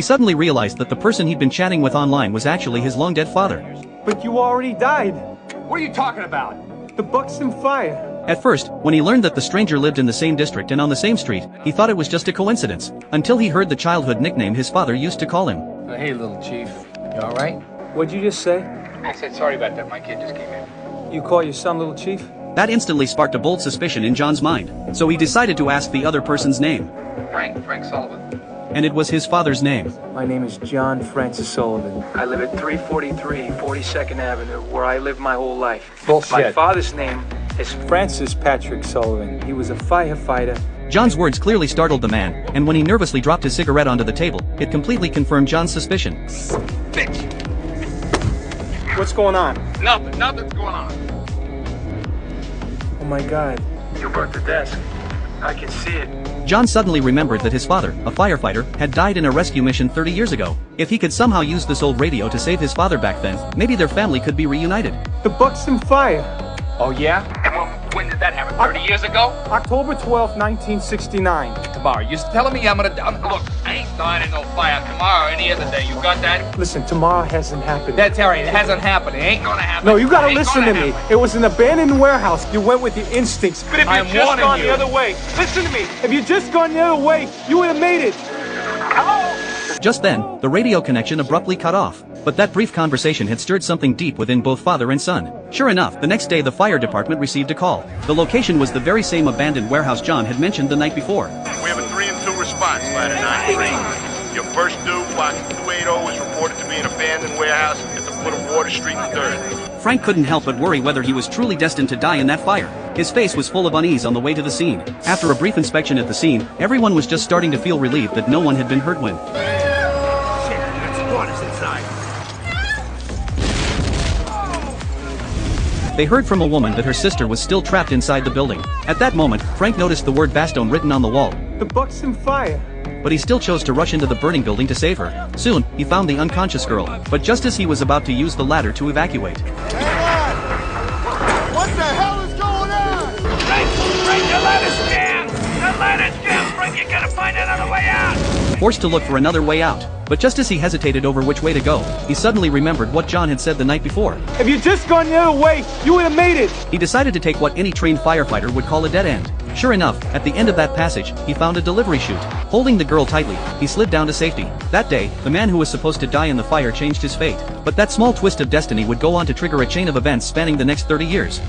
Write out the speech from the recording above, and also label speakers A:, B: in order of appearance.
A: He suddenly realized that the person he'd been chatting with online was actually his long-dead father.
B: But you already died.
C: What are you talking about?
B: The Buxton fire.
A: At first, when he learned that the stranger lived in the same district and on the same street, he thought it was just a coincidence, until he heard the childhood nickname his father used to call him.
C: Hey, little chief. You all right?
B: What'd you just say?
C: I said sorry about that. My kid just came in.
B: You call your son Little Chief?
A: That instantly sparked a bold suspicion in John's mind, so he decided to ask the other person's name.
C: Frank Sullivan.
A: And it was his father's name.
B: My name is John Francis Sullivan. I live at 343 42nd Avenue, where I lived my whole life.
C: Bullshit.
B: My father's name is Francis Patrick Sullivan. He was a firefighter.
A: John's words clearly startled the man, and when he nervously dropped his cigarette onto the table, it completely confirmed John's suspicion.
C: Bitch.
B: What's going on?
C: Nothing's going on.
B: Oh my God. You burnt the desk. I can see it.
A: John suddenly remembered that his father, a firefighter, had died in a rescue mission 30 years ago. If he could somehow use this old radio to save his father back then, maybe their family could be reunited.
B: The Buxton fire.
C: Oh, yeah? And when did that happen? 30 years ago?
B: October 12th, 1969.
C: Tomorrow. You're telling me look, I ain't dying in no fire tomorrow or any other day. You got that?
B: Listen, tomorrow hasn't happened.
C: That's all right. It hasn't happened. It ain't gonna happen.
B: No, you gotta
C: It ain't
B: listen to
C: gonna
B: me.
C: happen.
B: It was an abandoned warehouse. You went with your instincts. But if
C: I'm
B: you'd just
C: warning
B: gone
C: you.
B: the other way, listen to me. If you'd just gone the other way, you would have made it.
A: Just then, the radio connection abruptly cut off. But that brief conversation had stirred something deep within both father and son. Sure enough, the next day the fire department received a call. The location was the very same abandoned warehouse John had mentioned the night before.
D: We have a 3 and 2 response, ladder 93. Your first due, box 280, is reported to be an abandoned warehouse at the foot of Water Street and 3rd.
A: Frank couldn't help but worry whether he was truly destined to die in that fire. His face was full of unease on the way to the scene. After a brief inspection at the scene, everyone was just starting to feel relieved that no one had been hurt when they heard from a woman that her sister was still trapped inside the building. At that moment, Frank noticed the word Bastogne written on the wall.
B: The Buxton fire.
A: But he still chose to rush into the burning building to save her. Soon, he found the unconscious girl, but just as he was about to use the ladder to evacuate,
D: What the hell is going on?
C: Frank, the ladder's jammed! The ladder's jammed! Frank, you gotta find another way out!
A: forced to look for another way out. But just as he hesitated over which way to go, he suddenly remembered what John had said the night before.
B: If you'd just gone the other way, you would have made it.
A: He decided to take what any trained firefighter would call a dead end. Sure enough, at the end of that passage, he found a delivery chute. Holding the girl tightly, he slid down to safety. That day, the man who was supposed to die in the fire changed his fate. But that small twist of destiny would go on to trigger a chain of events spanning the next 30 years.